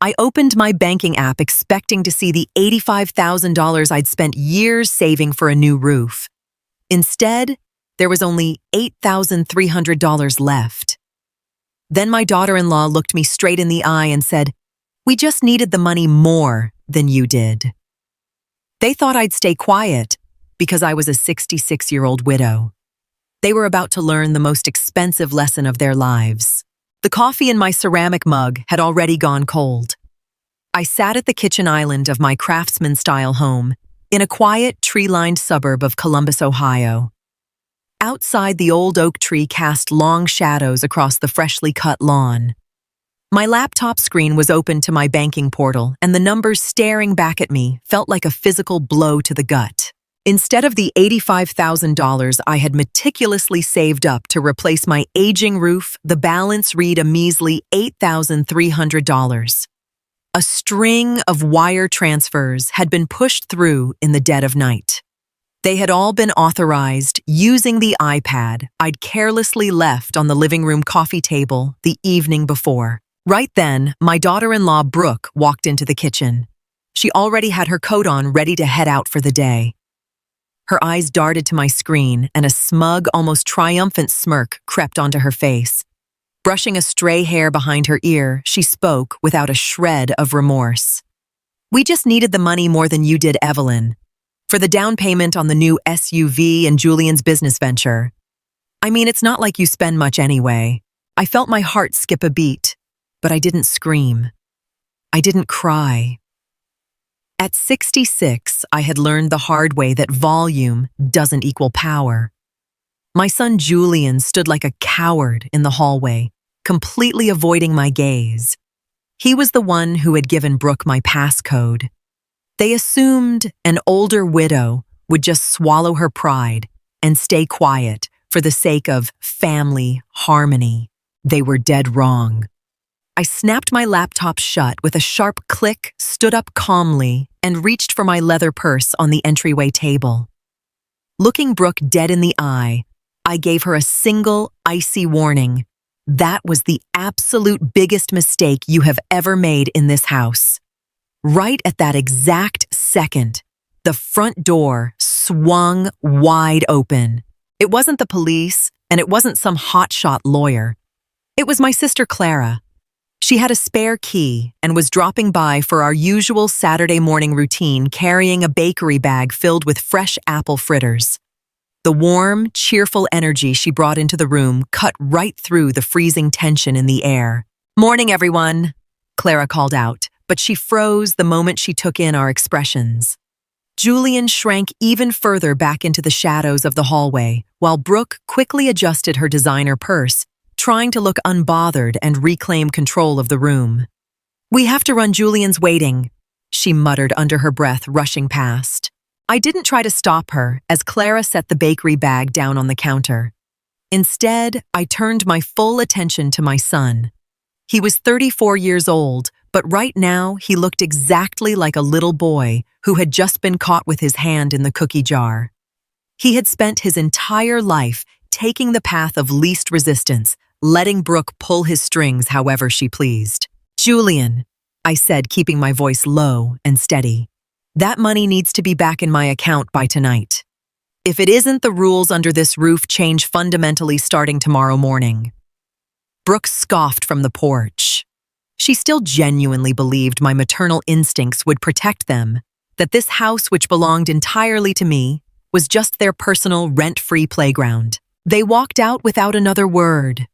I opened my banking app expecting to see the $85,000 I'd spent years saving for a new roof. Instead, there was only $8,300 left. Then my daughter-in-law looked me straight in the eye and said, "We just needed the money more than you did." They thought I'd stay quiet because I was a 66-year-old widow. They were about to learn the most expensive lesson of their lives. The coffee in my ceramic mug had already gone cold. I sat at the kitchen island of my craftsman-style home in a quiet, tree-lined suburb of Columbus, Ohio. Outside, the old oak tree cast long shadows across the freshly cut lawn. My laptop screen was open to my banking portal, and the numbers staring back at me felt like a physical blow to the gut. Instead of the $85,000 I had meticulously saved up to replace my aging roof, the balance read a measly $8,300. A string of wire transfers had been pushed through in the dead of night. They had all been authorized using the iPad I'd carelessly left on the living room coffee table the evening before. Right then, my daughter-in-law Brooke walked into the kitchen. She already had her coat on, ready to head out for the day. Her eyes darted to my screen, and a smug, almost triumphant smirk crept onto her face. Brushing a stray hair behind her ear, she spoke without a shred of remorse. "We just needed the money more than you did, Evelyn, for the down payment on the new SUV and Julian's business venture. I mean, it's not like you spend much anyway." I felt my heart skip a beat, but I didn't scream. I didn't cry. At 66, I had learned the hard way that volume doesn't equal power. My son Julian stood like a coward in the hallway, completely avoiding my gaze. He was the one who had given Brooke my passcode. They assumed an older widow would just swallow her pride and stay quiet for the sake of family harmony. They were dead wrong. I snapped my laptop shut with a sharp click, stood up calmly, and reached for my leather purse on the entryway table. Looking Brooke dead in the eye, I gave her a single, icy warning. That was the absolute biggest mistake you have ever made in this house. Right at that exact second, the front door swung wide open. It wasn't the police, and it wasn't some hotshot lawyer. It was my sister Clara. She had a spare key and was dropping by for our usual Saturday morning routine, carrying a bakery bag filled with fresh apple fritters. The warm, cheerful energy she brought into the room cut right through the freezing tension in the air. "Morning, everyone," Clara called out, but she froze the moment she took in our expressions. Julian shrank even further back into the shadows of the hallway, while Brooke quickly adjusted her designer purse, trying to look unbothered and reclaim control of the room. "We have to run, Julian's waiting," she muttered under her breath, rushing past. I didn't try to stop her as Clara set the bakery bag down on the counter. Instead, I turned my full attention to my son. He was 34 years old, but right now he looked exactly like a little boy who had just been caught with his hand in the cookie jar. He had spent his entire life taking the path of least resistance, letting Brooke pull his strings however she pleased. "Julian," I said, keeping my voice low and steady, "that money needs to be back in my account by tonight. If it isn't, the rules under this roof change fundamentally starting tomorrow morning." Brooke scoffed from the porch. She still genuinely believed my maternal instincts would protect them, that this house, which belonged entirely to me, was just their personal rent-free playground. They walked out without another word.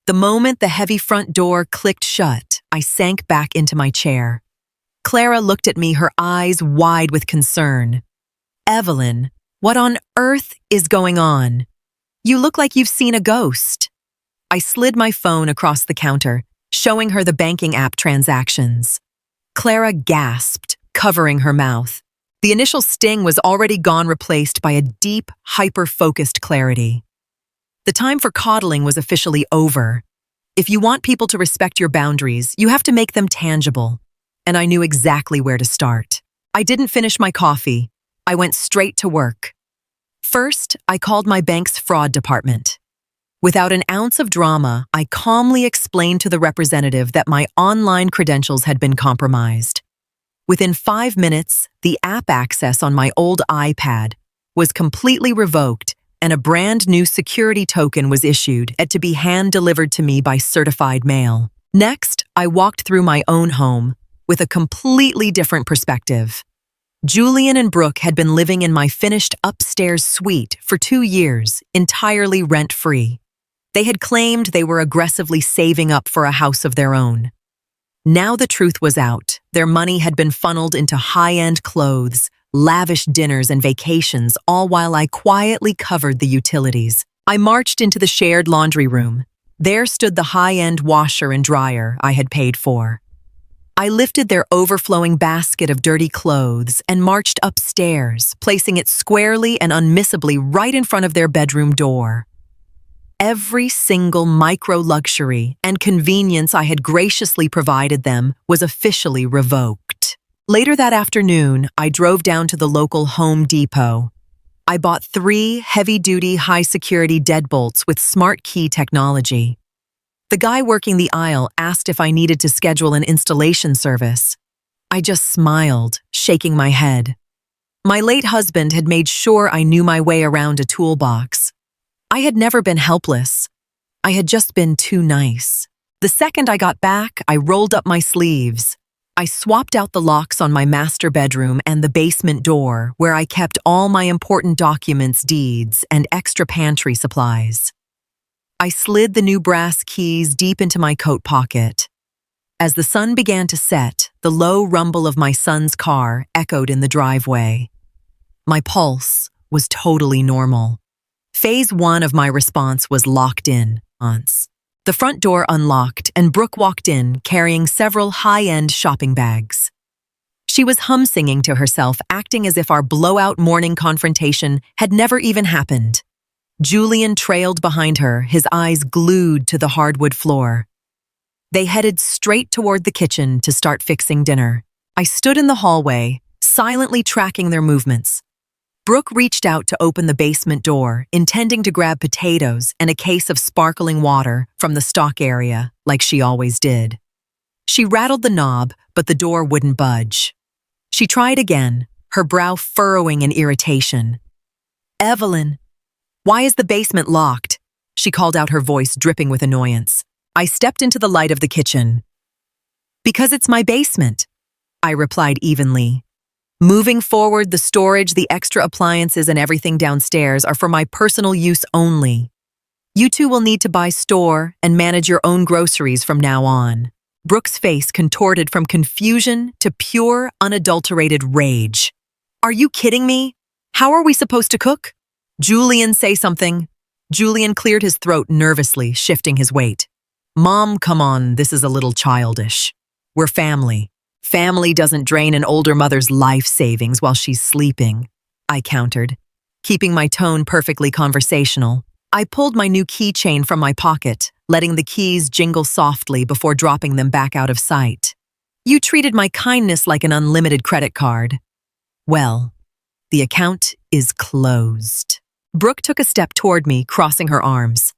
The moment the heavy front door clicked shut, I sank back into my chair. Clara looked at me, her eyes wide with concern. "Evelyn, what on earth is going on? You look like you've seen a ghost." I slid my phone across the counter, showing her the banking app transactions. Clara gasped, covering her mouth. The initial sting was already gone, replaced by a deep, hyper-focused clarity. The time for coddling was officially over. If you want people to respect your boundaries, you have to make them tangible. And I knew exactly where to start. I didn't finish my coffee. I went straight to work. First, I called my bank's fraud department. Without an ounce of drama, I calmly explained to the representative that my online credentials had been compromised. Within 5 minutes, the app access on my old iPad was completely revoked and a brand new security token was issued to be hand-delivered to me by certified mail. Next, I walked through my own home with a completely different perspective. Julian and Brooke had been living in my finished upstairs suite for 2 years, entirely rent-free. They had claimed they were aggressively saving up for a house of their own. Now the truth was out. Their money had been funneled into high-end clothes, lavish dinners and vacations, all while I quietly covered the utilities. I marched into the shared laundry room. There stood the high-end washer and dryer I had paid for. I lifted their overflowing basket of dirty clothes and marched upstairs, placing it squarely and unmissably right in front of their bedroom door. Every single micro-luxury and convenience I had graciously provided them was officially revoked. Later that afternoon, I drove down to the local Home Depot. I bought 3 heavy-duty, high-security deadbolts with smart key technology. The guy working the aisle asked if I needed to schedule an installation service. I just smiled, shaking my head. My late husband had made sure I knew my way around a toolbox. I had never been helpless. I had just been too nice. The second I got back, I rolled up my sleeves. I swapped out the locks on my master bedroom and the basement door, where I kept all my important documents, deeds, and extra pantry supplies. I slid the new brass keys deep into my coat pocket. As the sun began to set, the low rumble of my son's car echoed in the driveway. My pulse was totally normal. Phase 1 of my response was locked in. The front door unlocked and Brooke walked in carrying several high-end shopping bags. She was hum-singing to herself, acting as if our blowout morning confrontation had never even happened. Julian trailed behind her, his eyes glued to the hardwood floor. They headed straight toward the kitchen to start fixing dinner. I stood in the hallway, silently tracking their movements. Brooke reached out to open the basement door, intending to grab potatoes and a case of sparkling water from the stock area, like she always did. She rattled the knob, but the door wouldn't budge. She tried again, her brow furrowing in irritation. "Evelyn, why is the basement locked?" She called out, her voice dripping with annoyance. I stepped into the light of the kitchen. "Because it's my basement," I replied evenly. "Moving forward, the storage, the extra appliances, and everything downstairs are for my personal use only. You two will need to buy, store, and manage your own groceries from now on." Brooke's face contorted from confusion to pure, unadulterated rage. "Are you kidding me? How are we supposed to cook?" "Julian, say something." Julian cleared his throat nervously, shifting his weight. "Mom, come on, this is a little childish. We're family. Family doesn't drain an older mother's life savings while she's sleeping," I countered, keeping my tone perfectly conversational. I pulled my new keychain from my pocket, letting the keys jingle softly before dropping them back out of sight. "You treated my kindness like an unlimited credit card. Well, the account is closed." Brooke took a step toward me, crossing her arms.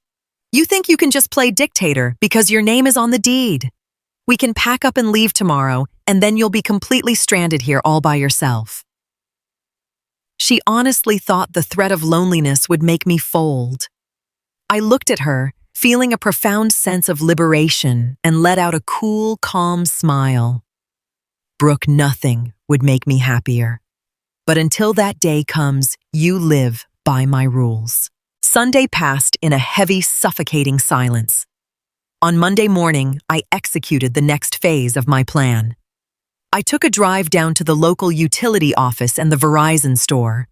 "You think you can just play dictator because your name is on the deed? We can pack up and leave tomorrow, and then you'll be completely stranded here all by yourself." She honestly thought the threat of loneliness would make me fold. I looked at her, feeling a profound sense of liberation, and let out a cool, calm smile. "Brooke, nothing would make me happier. But until that day comes, you live by my rules." Sunday passed in a heavy, suffocating silence. On Monday morning, I executed the next phase of my plan. I took a drive down to the local utility office and the Verizon store.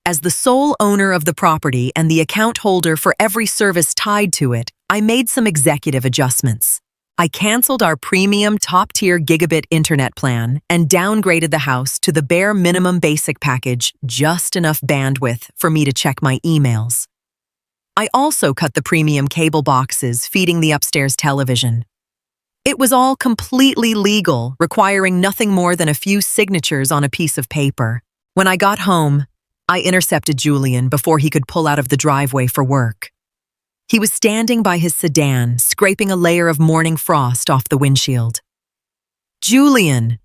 As the sole owner of the property and the account holder for every service tied to it, I made some executive adjustments. I canceled our premium top-tier gigabit internet plan and downgraded the house to the bare minimum basic package, just enough bandwidth for me to check my emails. I also cut the premium cable boxes feeding the upstairs television. It was all completely legal, requiring nothing more than a few signatures on a piece of paper. When I got home, I intercepted Julian before he could pull out of the driveway for work. He was standing by his sedan, scraping a layer of morning frost off the windshield. "Julian,"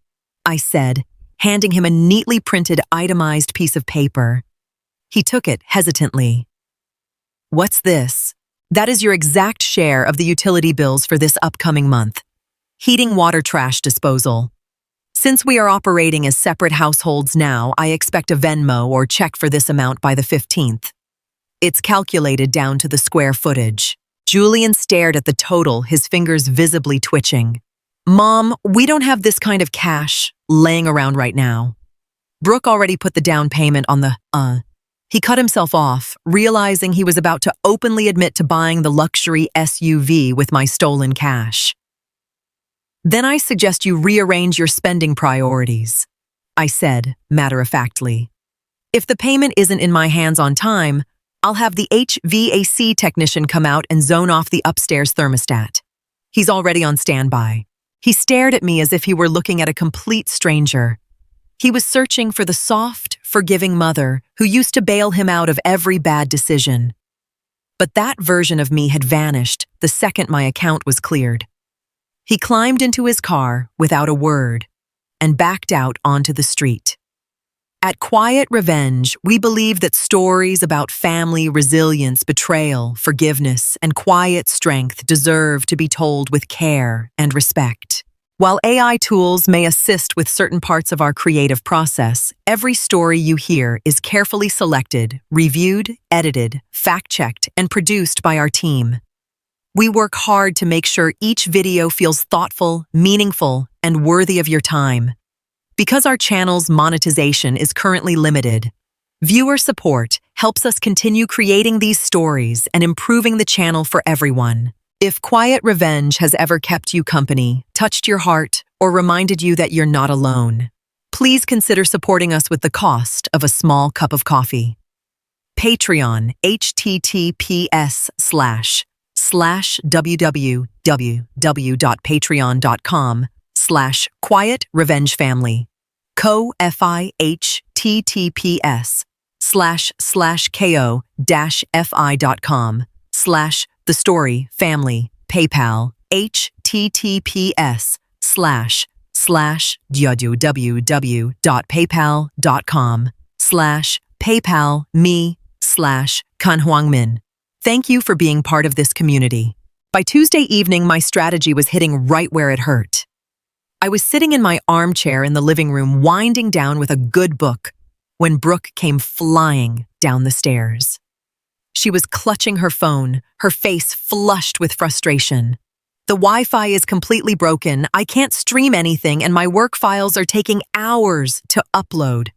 I said, handing him a neatly printed, itemized piece of paper. He took it hesitantly. "What's this?" "That is your exact share of the utility bills for this upcoming month. Heating, water, trash disposal. Since we are operating as separate households now, I expect a Venmo or check for this amount by the 15th. It's calculated down to the square footage." Julian stared at the total, his fingers visibly twitching. "Mom, we don't have this kind of cash laying around right now. Brooke already put the down payment on the, He cut himself off, realizing he was about to openly admit to buying the luxury SUV with my stolen cash. "Then I suggest you rearrange your spending priorities," I said, matter-of-factly. "If the payment isn't in my hands on time, I'll have the HVAC technician come out and zone off the upstairs thermostat. He's already on standby." He stared at me as if he were looking at a complete stranger. He was searching for the soft, forgiving mother who used to bail him out of every bad decision. But that version of me had vanished the second my account was cleared. He climbed into his car without a word and backed out onto the street. At Quiet Revenge, we believe that stories about family, resilience, betrayal, forgiveness, and quiet strength deserve to be told with care and respect. While AI tools may assist with certain parts of our creative process, every story you hear is carefully selected, reviewed, edited, fact-checked, and produced by our team. We work hard to make sure each video feels thoughtful, meaningful, and worthy of your time. Because our channel's monetization is currently limited, viewer support helps us continue creating these stories and improving the channel for everyone. If Quiet Revenge has ever kept you company, touched your heart, or reminded you that you're not alone, please consider supporting us with the cost of a small cup of coffee. Patreon, https://www.patreon.com/Quiet Revenge Family. ko-fi-https://ko-fi.com/The Story Family. PayPal, https://www.paypal.com/PayPalme/Kanhuangmin. Thank you for being part of this community. By Tuesday evening, my strategy was hitting right where it hurt. I was sitting in my armchair in the living room, winding down with a good book, when Brooke came flying down the stairs. She was clutching her phone, her face flushed with frustration. "The Wi-Fi is completely broken, I can't stream anything, and my work files are taking hours to upload."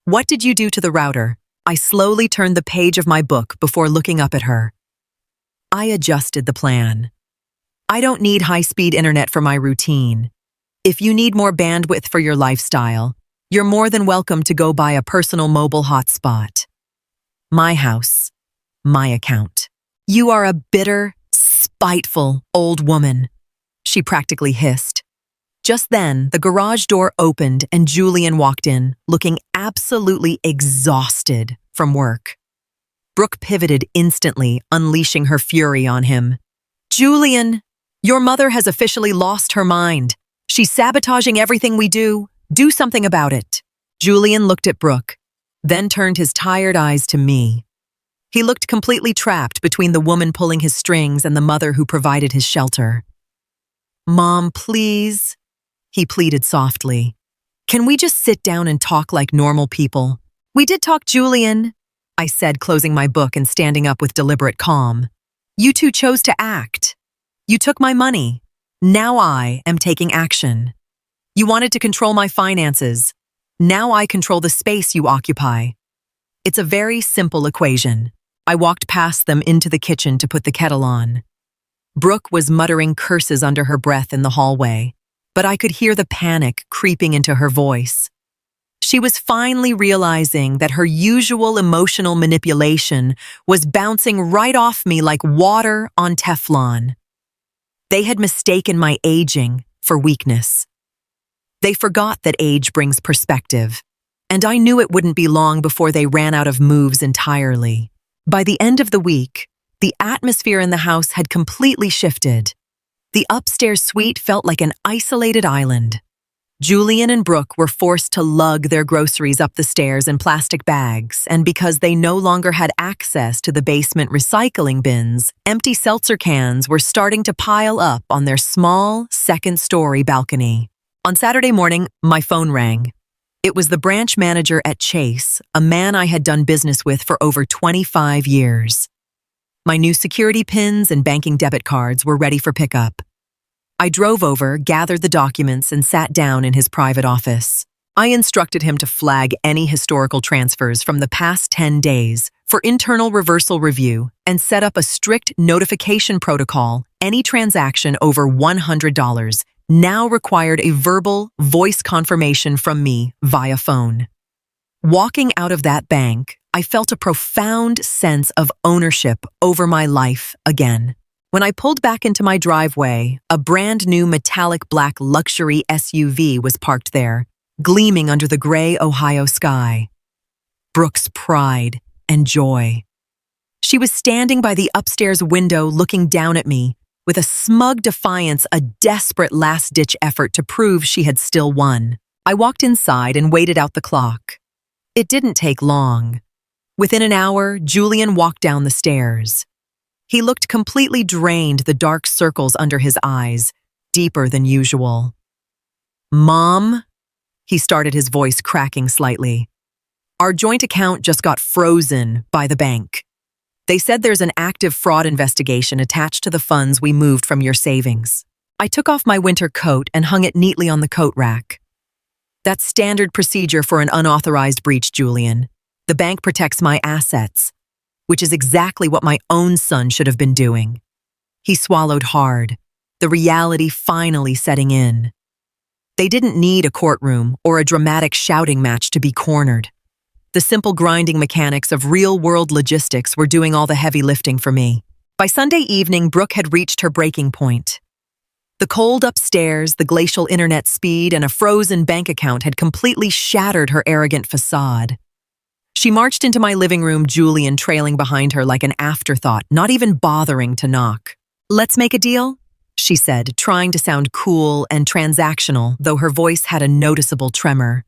"What did you do to the router?" I slowly turned the page of my book before looking up at her. "I adjusted the plan. I don't need high-speed internet for my routine. If you need more bandwidth for your lifestyle, you're more than welcome to go buy a personal mobile hotspot. My house, my account." "You are a bitter, spiteful old woman," she practically hissed. Just then, the garage door opened and Julian walked in, looking absolutely exhausted from work. Brooke pivoted instantly, unleashing her fury on him. "Julian, your mother has officially lost her mind. She's sabotaging everything we do. Do something about it." Julian looked at Brooke, then turned his tired eyes to me. He looked completely trapped between the woman pulling his strings and the mother who provided his shelter. "Mom, please," he pleaded softly. "Can we just sit down and talk like normal people?" "We did talk, Julian," I said, closing my book and standing up with deliberate calm. "You two chose to act. You took my money. Now I am taking action. You wanted to control my finances. Now I control the space you occupy. It's a very simple equation." I walked past them into the kitchen to put the kettle on. Brooke was muttering curses under her breath in the hallway, but I could hear the panic creeping into her voice. She was finally realizing that her usual emotional manipulation was bouncing right off me like water on Teflon. They had mistaken my aging for weakness. They forgot that age brings perspective, and I knew it wouldn't be long before they ran out of moves entirely. By the end of the week, The atmosphere in the house had completely shifted. The upstairs suite felt like an isolated island. Julian and Brooke were forced to lug their groceries up the stairs in plastic bags, and because they no longer had access to the basement recycling bins, empty seltzer cans were starting to pile up on their small, second-story balcony. On Saturday morning, my phone rang. It was the branch manager at Chase, a man I had done business with for over 25 years. My new security pins and banking debit cards were ready for pickup. I drove over, gathered the documents, and sat down in his private office. I instructed him to flag any historical transfers from the past 10 days for internal reversal review and set up a strict notification protocol. Any transaction over $100 now required a verbal voice confirmation from me via phone. Walking out of that bank, I felt a profound sense of ownership over my life again. When I pulled back into my driveway, a brand new metallic black luxury SUV was parked there, gleaming under the gray Ohio sky. Brooke's pride and joy. She was standing by the upstairs window looking down at me, with a smug defiance, a desperate last-ditch effort to prove she had still won. I walked inside and waited out the clock. It didn't take long. Within an hour, Julian walked down the stairs. He looked completely drained, the dark circles under his eyes, deeper than usual. "Mom?" He started, his voice cracking slightly. "Our joint account just got frozen by the bank. They said there's an active fraud investigation attached to the funds we moved from your savings." I took off my winter coat and hung it neatly on the coat rack. "That's standard procedure for an unauthorized breach, Julian. The bank protects my assets, which is exactly what my own son should have been doing." He swallowed hard, the reality finally setting in. They didn't need a courtroom or a dramatic shouting match to be cornered. The simple grinding mechanics of real-world logistics were doing all the heavy lifting for me. By Sunday evening, Brooke had reached her breaking point. The cold upstairs, the glacial internet speed, and a frozen bank account had completely shattered her arrogant facade. She marched into my living room, Julian trailing behind her like an afterthought, not even bothering to knock. "Let's make a deal?" she said, trying to sound cool and transactional, though her voice had a noticeable tremor.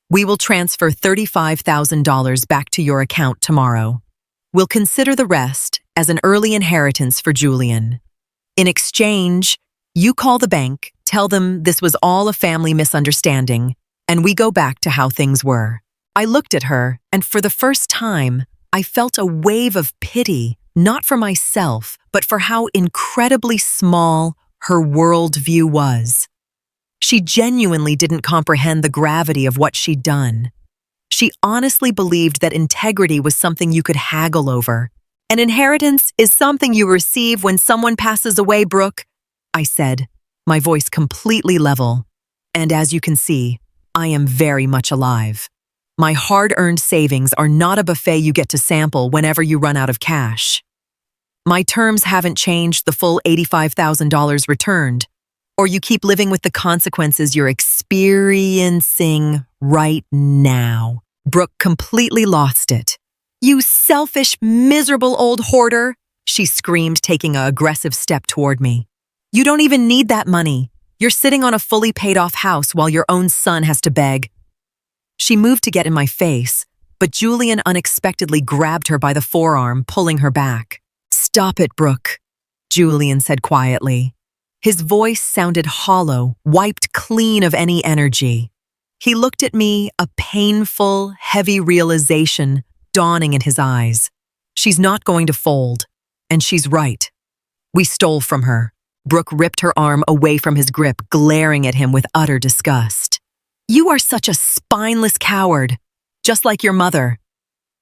"We will transfer $35,000 back to your account tomorrow. We'll consider the rest as an early inheritance for Julian. In exchange, you call the bank, tell them this was all a family misunderstanding, and we go back to how things were." I looked at her, and for the first time, I felt a wave of pity, not for myself, but for how incredibly small her worldview was. She genuinely didn't comprehend the gravity of what she'd done. She honestly believed that integrity was something you could haggle over. "An inheritance is something you receive when someone passes away, Brooke," I said, my voice completely level. "And as you can see, I am very much alive. My hard-earned savings are not a buffet you get to sample whenever you run out of cash. My terms haven't changed, the full $85,000 returned, or you keep living with the consequences you're experiencing right now." Brooke completely lost it. "You selfish, miserable old hoarder," she screamed, taking an aggressive step toward me. "You don't even need that money. You're sitting on a fully paid-off house while your own son has to beg." She moved to get in my face, but Julian unexpectedly grabbed her by the forearm, pulling her back. "Stop it, Brooke," Julian said quietly. His voice sounded hollow, wiped clean of any energy. He looked at me, a painful, heavy realization dawning in his eyes. She's not going to fold, and she's right. We stole from her. Brooke ripped her arm away from his grip, glaring at him with utter disgust. "You are such a spineless coward, just like your mother."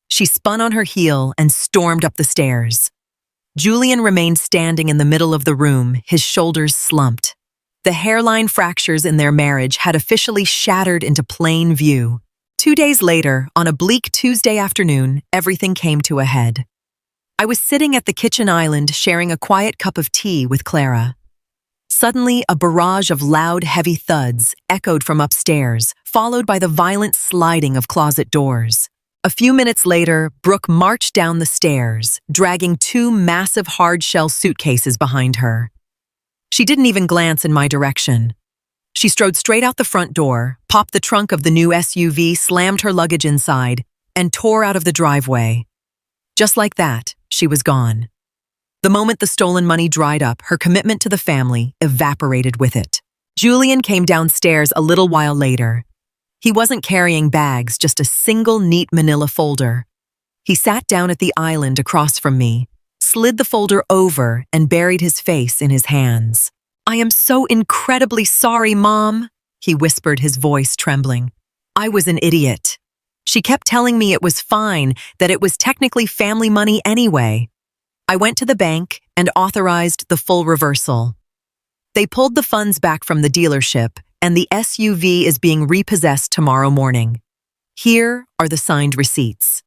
She spun on her heel and stormed up the stairs. Julian remained standing in the middle of the room, his shoulders slumped. The hairline fractures in their marriage had officially shattered into plain view. 2 days later, on a bleak Tuesday afternoon, everything came to a head. I was sitting at the kitchen island sharing a quiet cup of tea with Clara. Suddenly, a barrage of loud, heavy thuds echoed from upstairs, followed by the violent sliding of closet doors. A few minutes later, Brooke marched down the stairs, dragging two massive hard-shell suitcases behind her. She didn't even glance in my direction. She strode straight out the front door, popped the trunk of the new SUV, slammed her luggage inside, and tore out of the driveway. Just like that, she was gone. The moment the stolen money dried up, her commitment to the family evaporated with it. Julian came downstairs a little while later. He wasn't carrying bags, just a single neat manila folder. He sat down at the island across from me, slid the folder over, and buried his face in his hands. "I am so incredibly sorry, Mom," he whispered, his voice trembling. "I was an idiot. She kept telling me it was fine, that it was technically family money anyway." I went to the bank and authorized the full reversal. They pulled the funds back from the dealership, and the SUV is being repossessed tomorrow morning. Here are the signed receipts.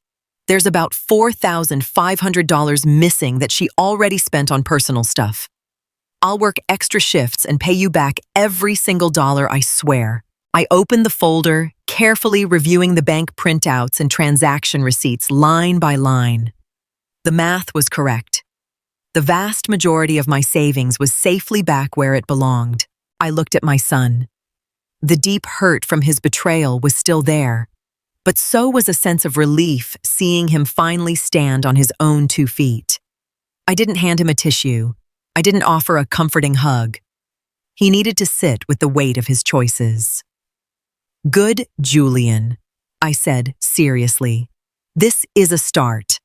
There's about $4,500 missing that she already spent on personal stuff. I'll work extra shifts and pay you back every single dollar, I swear. I opened the folder, carefully reviewing the bank printouts and transaction receipts line by line. The math was correct. The vast majority of my savings was safely back where it belonged. I looked at my son. The deep hurt from his betrayal was still there, but so was a sense of relief seeing him finally stand on his own 2 feet. I didn't hand him a tissue. I didn't offer a comforting hug. He needed to sit with the weight of his choices. "Good, Julian," I said seriously. "This is a start.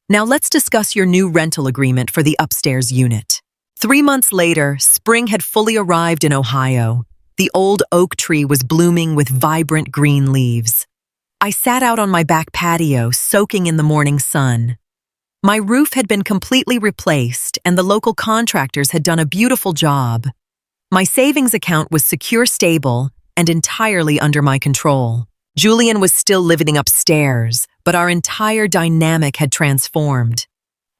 Now let's discuss your new rental agreement for the upstairs unit." 3 months later, spring had fully arrived in Ohio. The old oak tree was blooming with vibrant green leaves. I sat out on my back patio, soaking in the morning sun. My roof had been completely replaced, and the local contractors had done a beautiful job. My savings account was secure, stable, and entirely under my control. Julian was still living upstairs, but our entire dynamic had transformed.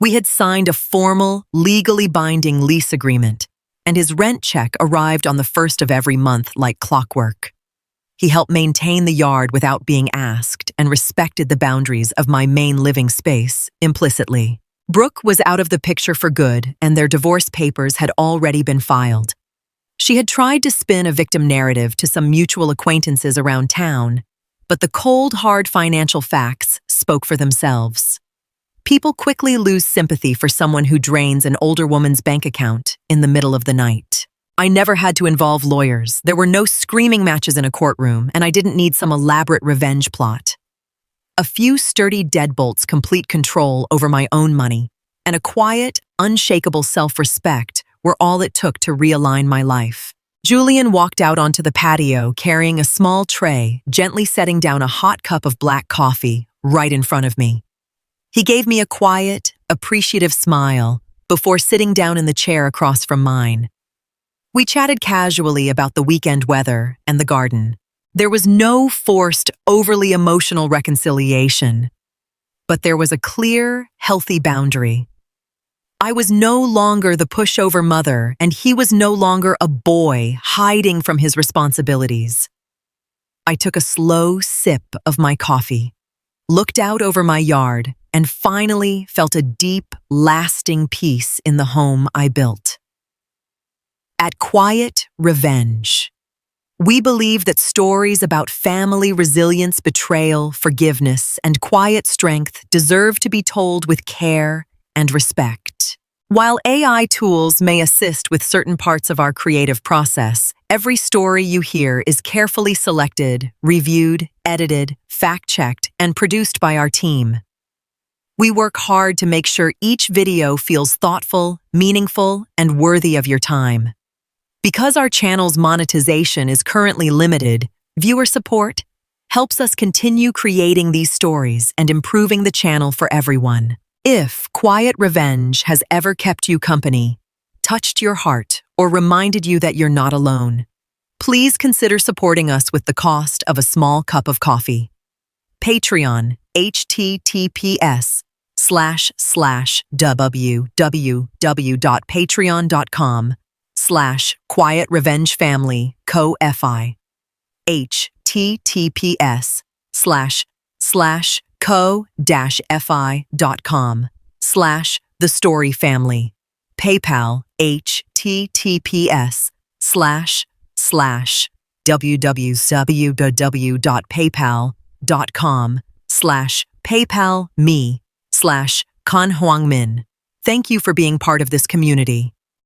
We had signed a formal, legally binding lease agreement, and his rent check arrived on the first of every month like clockwork. He helped maintain the yard without being asked and respected the boundaries of my main living space implicitly. Brooke was out of the picture for good, and their divorce papers had already been filed. She had tried to spin a victim narrative to some mutual acquaintances around town, but the cold, hard financial facts spoke for themselves. People quickly lose sympathy for someone who drains an older woman's bank account in the middle of the night. I never had to involve lawyers. There were no screaming matches in a courtroom, and I didn't need some elaborate revenge plot. A few sturdy deadbolts, complete control over my own money, and a quiet, unshakable self-respect were all it took to realign my life. Julian walked out onto the patio carrying a small tray, gently setting down a hot cup of black coffee right in front of me. He gave me a quiet, appreciative smile before sitting down in the chair across from mine. We chatted casually about the weekend weather and the garden. There was no forced, overly emotional reconciliation, but there was a clear, healthy boundary. I was no longer the pushover mother, and he was no longer a boy hiding from his responsibilities. I took a slow sip of my coffee, looked out over my yard, and finally felt a deep, lasting peace in the home I built. At Quiet Revenge, we believe that stories about family resilience, betrayal, forgiveness, and quiet strength deserve to be told with care and respect. While AI tools may assist with certain parts of our creative process, every story you hear is carefully selected, reviewed, edited, fact-checked, and produced by our team. We work hard to make sure each video feels thoughtful, meaningful, and worthy of your time. Because our channel's monetization is currently limited, viewer support helps us continue creating these stories and improving the channel for everyone. If Quiet Revenge has ever kept you company, touched your heart, or reminded you that you're not alone, please consider supporting us with the cost of a small cup of coffee. Patreon, https://www.patreon.com/Quiet Revenge Family Co-Fi. https:// ko-fi.com/thestoryfamily. PayPal https://www.paypal.com/paypalme/Kan Huang Min. Thank you for being part of this community.